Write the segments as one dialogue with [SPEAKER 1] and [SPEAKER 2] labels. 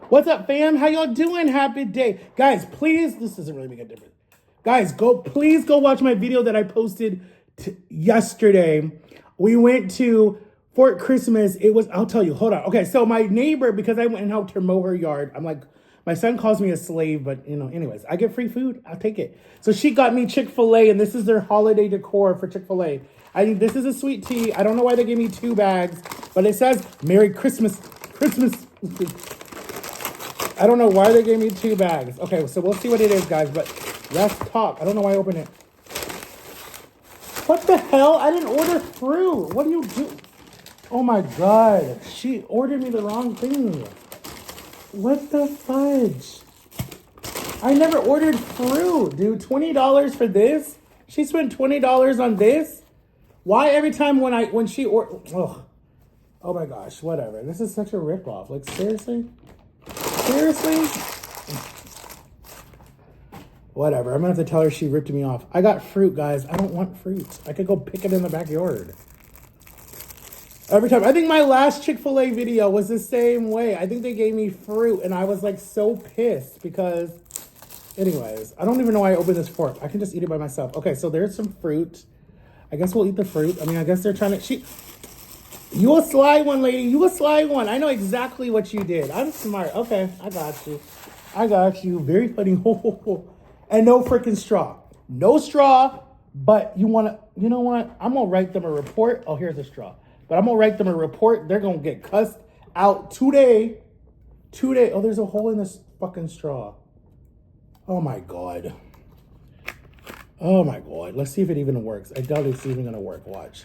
[SPEAKER 1] What's up, fam? How y'all doing? Happy day. Guys, please, this doesn't really make a difference. Guys, please go watch my video that I posted yesterday. We went to Fort Christmas. I'll tell you, hold on. Okay, so my neighbor, because I went and helped her mow her yard, I'm like, my son calls me a slave, but anyways, I get free food, I'll take it. So she got me Chick-fil-A, and this is their holiday decor for Chick-fil-A. I think this is a sweet tea. I don't know why they gave me 2 bags, but it says Merry Christmas. I don't know why they gave me 2 bags. Okay, so we'll see what it is, guys, but let's talk. I don't know why I opened it. What the hell? I didn't order fruit. What do you do? Oh my God. She ordered me the wrong thing. What the fudge? I never ordered fruit, dude. $20 for this? She spent $20 on this? Why every time when she ordered... Oh my gosh, whatever. This is such a ripoff. Like, seriously? Seriously? Whatever. I'm gonna have to tell her she ripped me off. I got fruit, guys. I don't want fruit. I could go pick it in the backyard. Every time. I think my last Chick-fil-A video was the same way. I think they gave me fruit, and I was like so pissed because... Anyways, I don't even know why I opened this fork. I can just eat it by myself. Okay, so there's some fruit. I guess we'll eat the fruit. I mean, I guess they're trying to... You a sly one, lady. You a sly one. I know exactly what you did. I'm smart. Okay, I got you. I got you. Very funny. And no freaking straw. No straw, but you know what? I'm going to write them a report. Oh, here's a straw. But I'm going to write them a report. They're going to get cussed out today. Today. Oh, there's a hole in this fucking straw. Oh, my God. Oh, my God. Let's see if it even works. I doubt it's even going to work. Watch.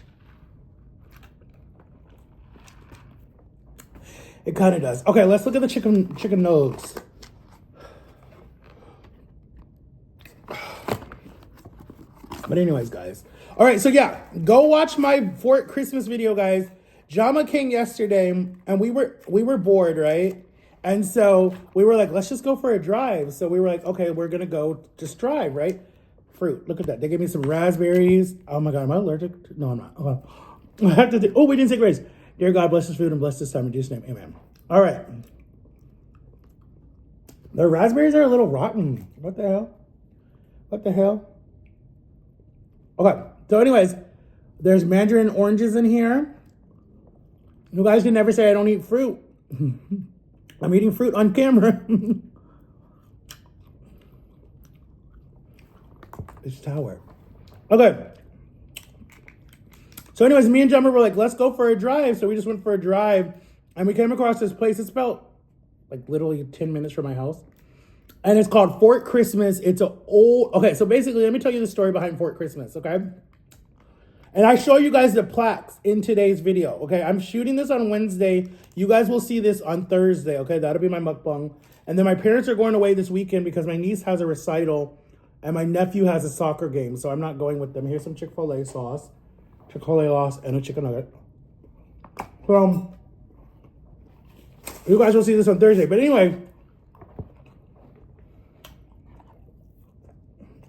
[SPEAKER 1] It kind of does. Okay, let's look at the chicken nugs. But anyways, guys. All right, so yeah, go watch my Fort Christmas video, guys. Jama came yesterday, and we were bored, right? And so we were like, let's just go for a drive. So we were like, okay, we're gonna go just drive, right? Fruit. Look at that. They gave me some raspberries. Oh my God, am I allergic? No, I'm not. Okay. I have to. Oh, we didn't say grace. Dear God, bless this food and bless this time in Jesus' name. Amen. All right. The raspberries are a little rotten. What the hell? What the hell? Okay. So anyways, there's mandarin oranges in here. You guys can never say I don't eat fruit. I'm eating fruit on camera. It's sour. Okay. So anyways, me and Jummer were like, let's go for a drive. So we just went for a drive. And we came across this place. It's about like literally 10 minutes from my house. And it's called Fort Christmas. It's an old... Okay, so basically, let me tell you the story behind Fort Christmas, okay? And I show you guys the plaques in today's video, okay? I'm shooting this on Wednesday. You guys will see this on Thursday, okay? That'll be my mukbang. And then my parents are going away this weekend because my niece has a recital and my nephew has a soccer game. So I'm not going with them. Here's some Chick-fil-A sauce. Chick-fil-A sauce and a chicken nugget. You guys will see this on Thursday. But anyway,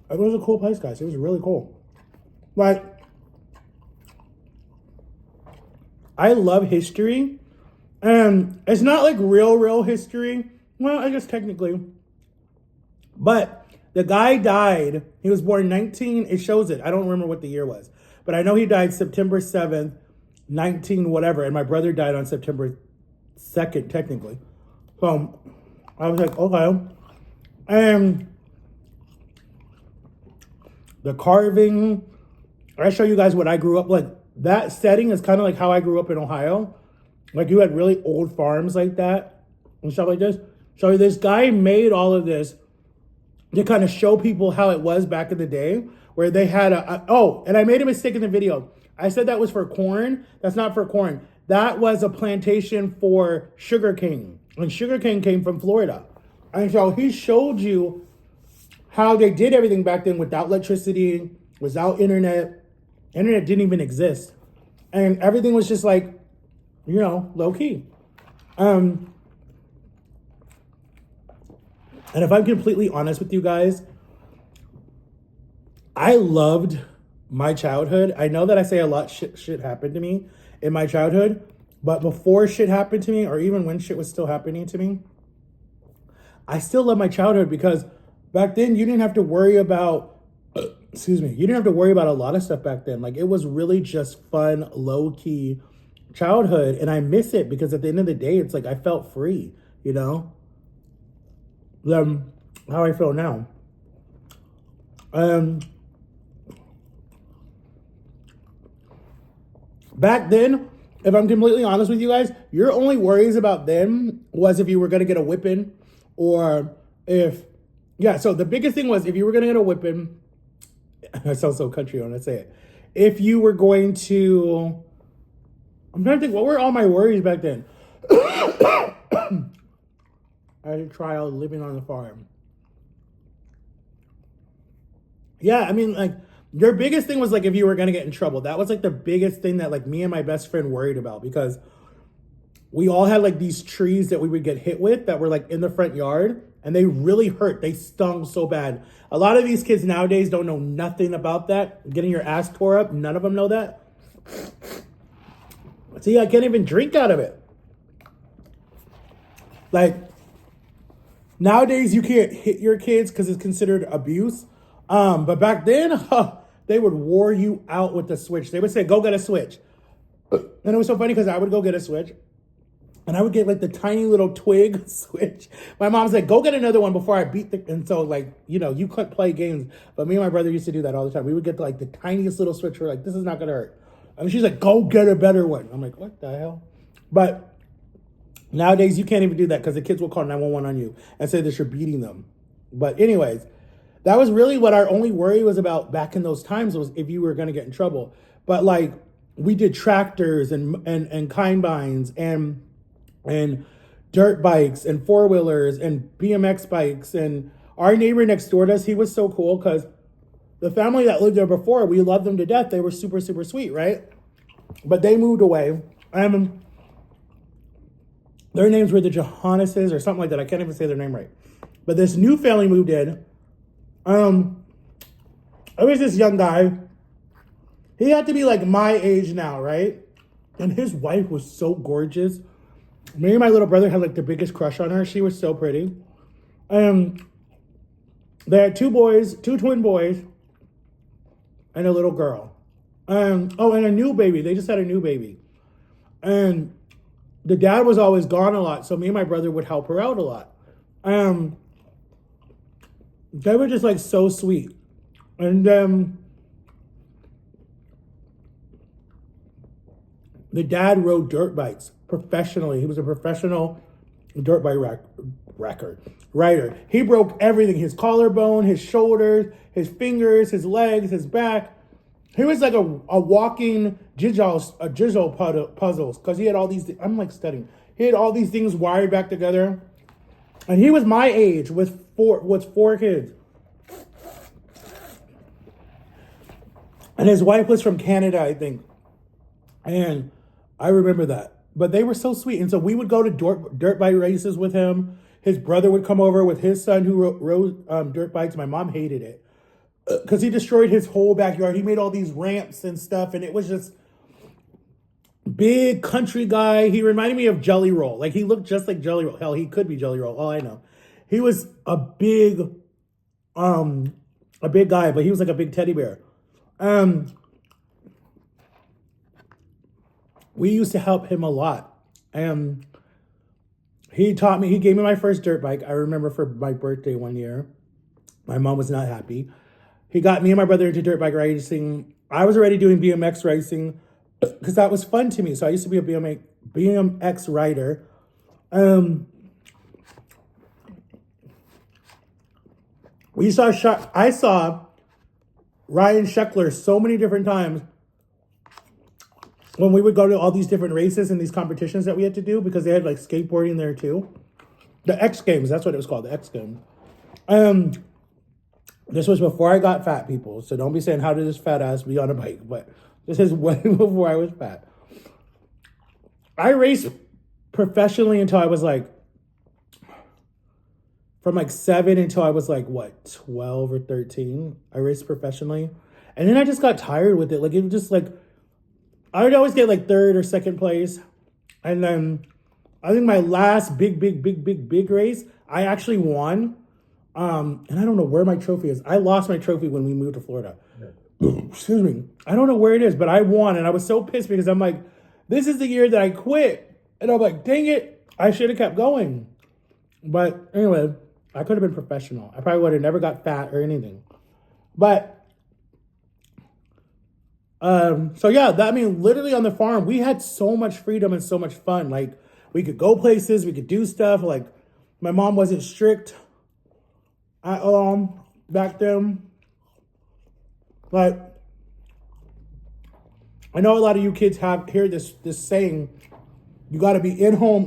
[SPEAKER 1] it was a cool place, guys. It was really cool. Like, I love history. And it's not like real history. Well, I guess technically. But the guy died. He was born 19. It shows it. I don't remember what the year was. But I know he died September 7th, 19 whatever. And my brother died on September 2nd, technically. So I was like, okay. And the carving, I show you guys what I grew up like. That setting is kind of like how I grew up in Ohio. Like you had really old farms like that and stuff like this. So this guy made all of this to kind of show people how it was back in the day, where they had and I made a mistake in the video. I said that was for corn. That's not for corn. That was a plantation for sugarcane. And sugarcane came from Florida. And so he showed you how they did everything back then without electricity, without internet. Internet didn't even exist. And everything was just like, low key. And if I'm completely honest with you guys, I loved my childhood. I know that I say a lot shit happened to me in my childhood, but before shit happened to me, or even when shit was still happening to me, I still love my childhood because back then you didn't have to worry about, excuse me, you didn't have to worry about a lot of stuff back then. Like it was really just fun, low key childhood. And I miss it because at the end of the day, it's like I felt free, you know? How I feel now. Back then, if I'm completely honest with you guys, your only worries about them was if you were going to get a whipping or if, yeah, so the biggest thing was if you were going to get a whipping, I sound so country when I say it. If you were going to, I'm trying to think, what were all my worries back then? I had a child living on the farm. Yeah, I mean, like, your biggest thing was, like, if you were going to get in trouble. That was, like, the biggest thing that, like, me and my best friend worried about because we all had, like, these trees that we would get hit with that were, like, in the front yard, and they really hurt. They stung so bad. A lot of these kids nowadays don't know nothing about that. Getting your ass tore up, none of them know that. See, I can't even drink out of it. Like, nowadays you can't hit your kids because it's considered abuse. But back then, they would wore you out with the switch. They would say, go get a switch. And it was so funny because I would go get a switch. And I would get like the tiny little twig switch. My mom said, go get another one before I beat the... And so like, you know, you couldn't play games. But me and my brother used to do that all the time. We would get like the tiniest little switch. We're like, this is not going to hurt. And she's like, go get a better one. I'm like, what the hell? But nowadays, you can't even do that because the kids will call 911 on you and say that you're beating them. But anyways, that was really what our only worry was about back in those times was if you were going to get in trouble. But like, we did tractors and combines and dirt bikes and four-wheelers and BMX bikes. And our neighbor next door to us, he was so cool because the family that lived there before, we loved them to death. They were super, super sweet, right? But they moved away. Their names were the Johanneses or something like that. I can't even say their name right. But this new family moved in. It was this young guy. He had to be like my age now, right? And his wife was so gorgeous. Me and my little brother had like the biggest crush on her. She was so pretty. They had two twin boys, and a little girl. And a new baby. They just had a new baby. And the dad was always gone a lot, so me and my brother would help her out a lot. They were just like so sweet. And the dad rode dirt bikes professionally. He was a professional dirt bike rider. He broke everything: his collarbone, his shoulders, his fingers, his legs, his back. He was like a walking jigsaw puzzles because he had all these. I'm like studying. He had all these things wired back together, and he was my age with four kids. And his wife was from Canada, I think, and I remember that. But they were so sweet, and so we would go to dirt bike races with him. His brother would come over with his son who rode dirt bikes. My mom hated it because he destroyed his whole backyard. He made all these ramps and stuff, and it was just big country guy. He reminded me of Jelly Roll. Like, he looked just like Jelly Roll. Hell, he could be Jelly Roll. All I know. He was a big guy, but he was like a big teddy bear. We used to help him a lot. He gave me my first dirt bike. I remember for my birthday one year. My mom was not happy. He got me and my brother into dirt bike racing. I was already doing BMX racing because that was fun to me. So I used to be a BMX rider. I saw Ryan Sheckler so many different times when we would go to all these different races and these competitions that we had to do because they had like skateboarding there too. The X Games, that's what it was called, the X Games. This was before I got fat, people. So don't be saying, how did this fat ass be on a bike? But this is way before I was fat. I raced professionally until I was like, from like 7 until I was like, 12 or 13. I raced professionally. And then I just got tired with it. Like, it was just like, I would always get like 3rd or 2nd place. And then I think my last big race, I actually won. And I don't know where my trophy is. I lost my trophy when we moved to Florida. Excuse me. I don't know where it is, but I won. And I was so pissed because I'm like, this is the year that I quit. And I'm like, dang it. I should have kept going. But anyway, I could have been professional. I probably would have never got fat or anything. But, so yeah, I mean, literally on the farm, we had so much freedom and so much fun. Like, we could go places, we could do stuff. Like, my mom wasn't strict at back then. But I know a lot of you kids hear this saying, you got to be at home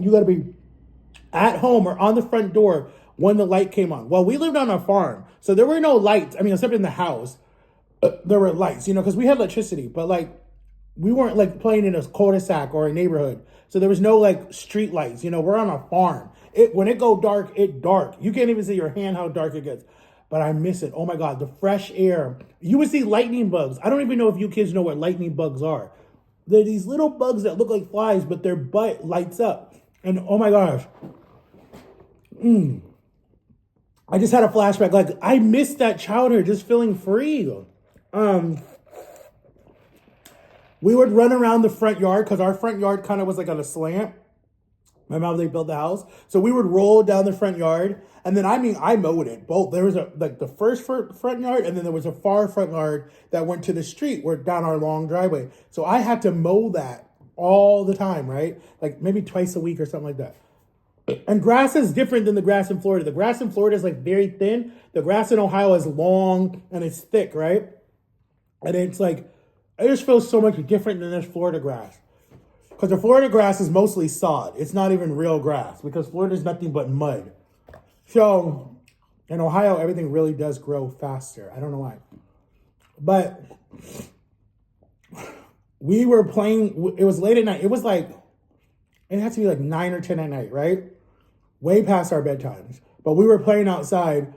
[SPEAKER 1] or on the front door when the light came on. Well, we lived on a farm, so there were no lights. I mean, except in the house, there were lights, because we had electricity, but like we weren't like playing in a cul-de-sac or a neighborhood. So there was no like street lights, we're on a farm. When it go dark, it dark. You can't even see your hand how dark it gets. But I miss it. Oh my God, the fresh air. You would see lightning bugs. I don't even know if you kids know what lightning bugs are. They're these little bugs that look like flies, but their butt lights up. And oh my gosh. I just had a flashback. Like, I missed that childhood, just feeling free. We would run around the front yard because our front yard kind of was like on a slant. My mom, they built the house. So we would roll down the front yard. And then, I mowed it. Both. There was the first front yard, and then there was a far front yard that went to the street down our long driveway. So I had to mow that all the time, right? Like maybe twice a week or something like that. And grass is different than the grass in Florida. The grass in Florida is like very thin. The grass in Ohio is long and it's thick, right? And it's like, it just feels so much different than this Florida grass. Because the Florida grass is mostly sod. It's not even real grass because Florida is nothing but mud. So in Ohio, everything really does grow faster. I don't know why. But we were playing, it was late at night. It was like, it had to be like 9 or 10 at night, right? Way past our bedtimes. But we were playing outside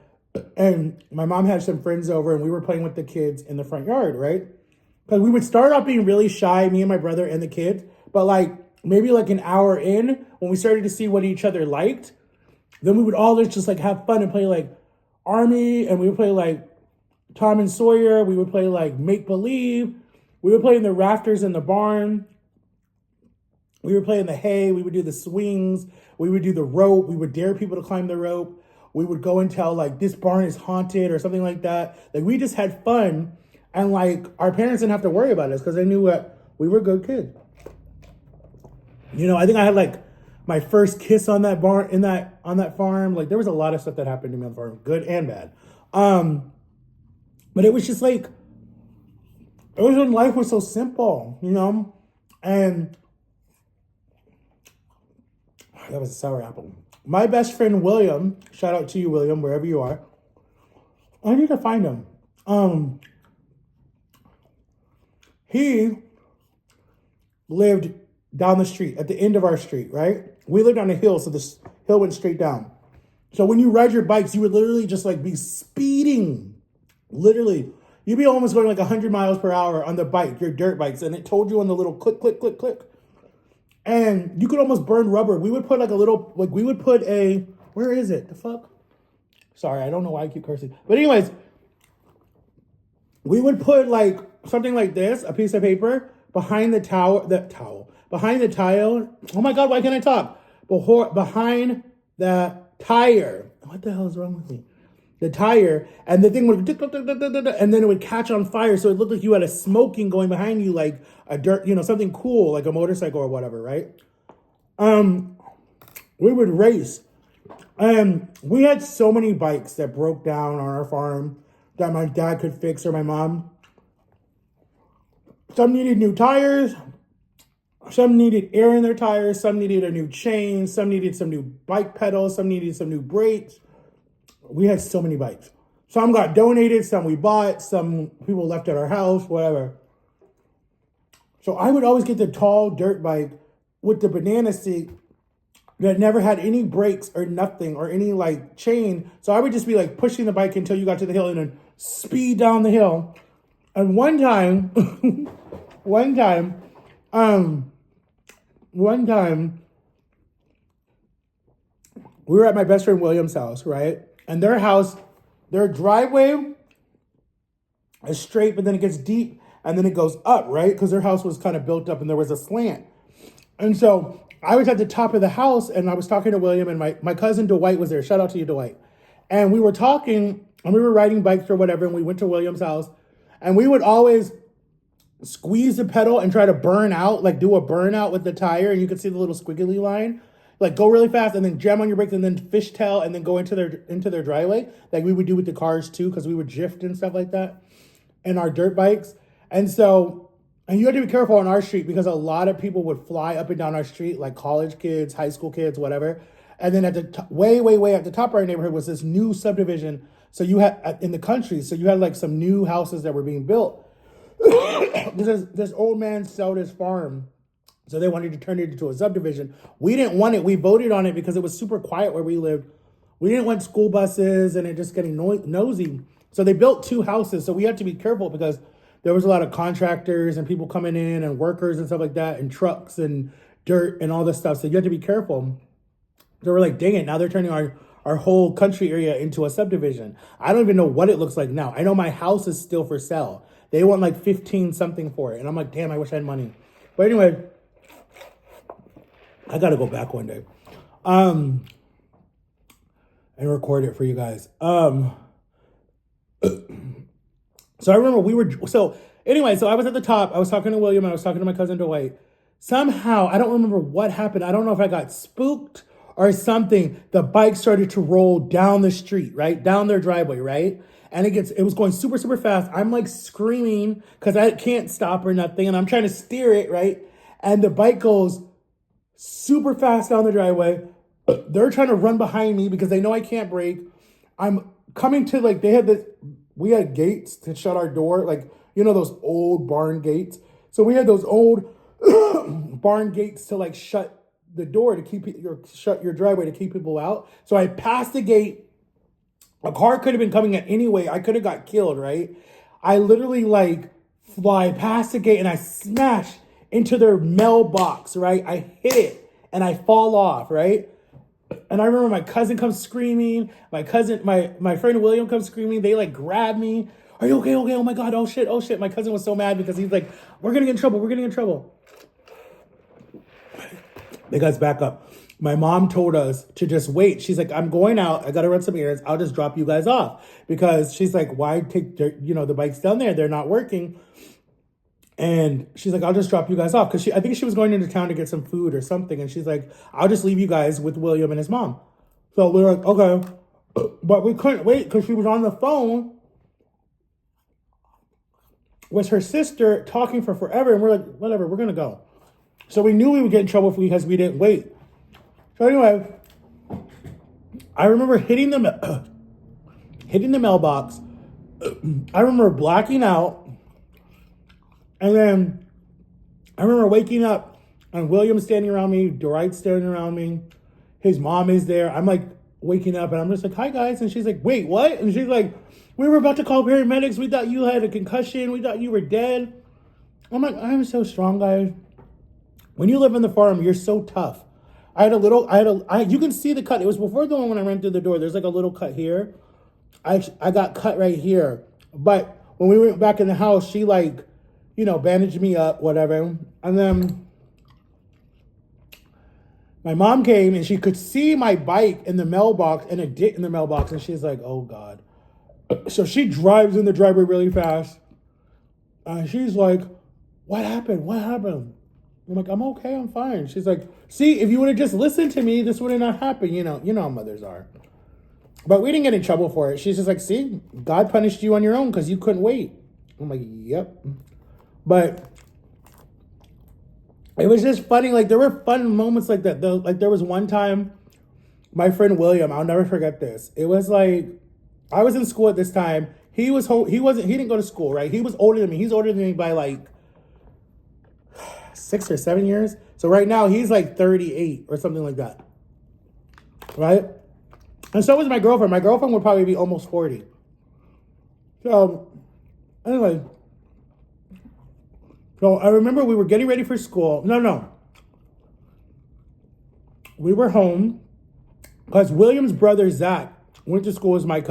[SPEAKER 1] and my mom had some friends over and we were playing with the kids in the front yard, right? Because we would start off being really shy, me and my brother and the kids. But like maybe like an hour in, when we started to see what each other liked, then we would all just like have fun and play like Army, and we would play like Tom and Sawyer. We would play like Make Believe. We would play in the rafters in the barn. We would play in the hay. We would do the swings. We would do the rope. We would dare people to climb the rope. We would go and tell like this barn is haunted or something like that. Like we just had fun, and like our parents didn't have to worry about us because they knew that we were good kids. I think I had like my first kiss on that barn on that farm. Like there was a lot of stuff that happened to me on the farm, good and bad. But it was just like, it was when life was so simple, and that was a sour apple. My best friend, William, shout out to you, William, wherever you are. I need to find him. He lived down the street, at the end of our street, right? We lived on a hill, so this hill went straight down. So when you ride your bikes, you would literally just like be speeding. Literally. You'd be almost going like 100 miles per hour on the bike, your dirt bikes, and it told you on the little click, click, click, click. And you could almost burn rubber. We would put where is it? The fuck? Sorry, I don't know why I keep cursing. But anyways, we would put like something like this, a piece of paper, behind the behind the tile. Oh my God, why can't I talk? Behind the tire. What the hell is wrong with me? The tire, and the thing would, and then it would catch on fire. So it looked like you had a smoking going behind you, like a dirt, something cool, like a motorcycle or whatever, right? We would race. And we had so many bikes that broke down on our farm that my dad could fix or my mom. Some needed new tires. Some needed air in their tires. Some needed a new chain. Some needed some new bike pedals. Some needed some new brakes. We had so many bikes. Some got donated. Some we bought. Some people left at our house, whatever. So I would always get the tall dirt bike with the banana seat that never had any brakes or nothing or any like chain. So I would just be like pushing the bike until you got to the hill and then speed down the hill. And one time, we were at my best friend William's house, right? And their house, their driveway is straight, but then it gets deep and then it goes up, right? Because their house was kind of built up and there was a slant. And so I was at the top of the house and I was talking to William, and my cousin Dwight was there. Shout out to you, Dwight. And we were talking and we were riding bikes or whatever. And we went to William's house and we would always squeeze the pedal and try to burn out, like do a burnout with the tire. And you could see the little squiggly line, like go really fast and then jam on your brakes and then fishtail and then go into their driveway. Like we would do with the cars too, because we would drift and stuff like that and our dirt bikes. And so, and you had to be careful on our street because a lot of people would fly up and down our street, like college kids, high school kids, whatever. And then at the way at the top of our neighborhood was this new subdivision. So you had in the country, so you had like some new houses that were being built. This old man sold his farm, so they wanted to turn it into a subdivision. We didn't want it. We voted on it because it was super quiet where we lived. We didn't want school buses and it just getting nosy. So they built 2 houses. So we had to be careful because there was a lot of contractors and people coming in and workers and stuff like that and trucks and dirt and all this stuff. So you had to be careful. So we're like, dang it, now they're turning our whole country area into a subdivision. I don't even know what it looks like now. I know my house is still for sale. They want like 15 something for it. And I'm like, damn, I wish I had money. But anyway, I got to go back one day and record it for you guys. So I remember so I was at the top. I was talking to William and I was talking to my cousin Dwight. Somehow, I don't remember what happened. I don't know if I got spooked or something. The bike started to roll down the street, right? Down their driveway, right? And it was going super, super fast. I'm like screaming because I can't stop or nothing. And I'm trying to steer it, right? And the bike goes super fast down the driveway. They're trying to run behind me because they know I can't brake. I'm coming to like, we had gates to shut our door. Like, you know, those old barn gates. So we had those old barn gates to like shut the door shut your driveway to keep people out. So I passed the gate. A car could have been coming at any way. I could have got killed, right? I literally like fly past the gate and I smash into their mailbox, right? I hit it and I fall off, right? And I remember my cousin comes screaming. My friend William comes screaming. They like grab me. Are you okay? Okay. Oh my God. Oh shit. My cousin was so mad because he's like, we're going to get in trouble. They guys back up. My mom told us to just wait. She's like, I'm going out. I got to run some errands. I'll just drop you guys off. Because she's like, why take the bikes down there? They're not working. And she's like, I'll just drop you guys off. Because I think she was going into town to get some food or something. And she's like, I'll just leave you guys with William and his mom. So we were like, okay. But we couldn't wait because she was on the phone with her sister talking for forever. And we're like, whatever, we're going to go. So we knew we would get in trouble because we didn't wait. So anyway, I remember hitting the mailbox. I remember blacking out. And then I remember waking up and William's standing around me, Dwight's standing around me. His mom is there. I'm like waking up and I'm just like, hi guys. And she's like, wait, what? And she's like, we were about to call paramedics. We thought you had a concussion. We thought you were dead. I'm like, I'm so strong, guys. When you live on the farm, you're so tough. You can see the cut. It was before the one when I ran through the door. There's like a little cut here. I got cut right here. But when we went back in the house, she like, bandaged me up, whatever. And then my mom came and she could see my bike in the mailbox and a dent in the mailbox. And she's like, oh God. So she drives in the driveway really fast. And she's like, what happened? I'm like, I'm okay, I'm fine. She's like, see, if you would have just listened to me, this would have not happened. You know how mothers are. But we didn't get in trouble for it. She's just like, see, God punished you on your own because you couldn't wait. I'm like, yep. But it was just funny. Like, there were fun moments like that. Like, there was one time, my friend William, I'll never forget this. It was like, I was in school at this time. He didn't go to school, right? He was older than me. He's older than me by like 6 or 7 years. So right now he's like 38 or something like that. Right? And so was my girlfriend. My girlfriend would probably be almost 40. So anyway. So I remember we were getting ready for school. No. We were home Because William's brother, Zach, went to school with my cousin.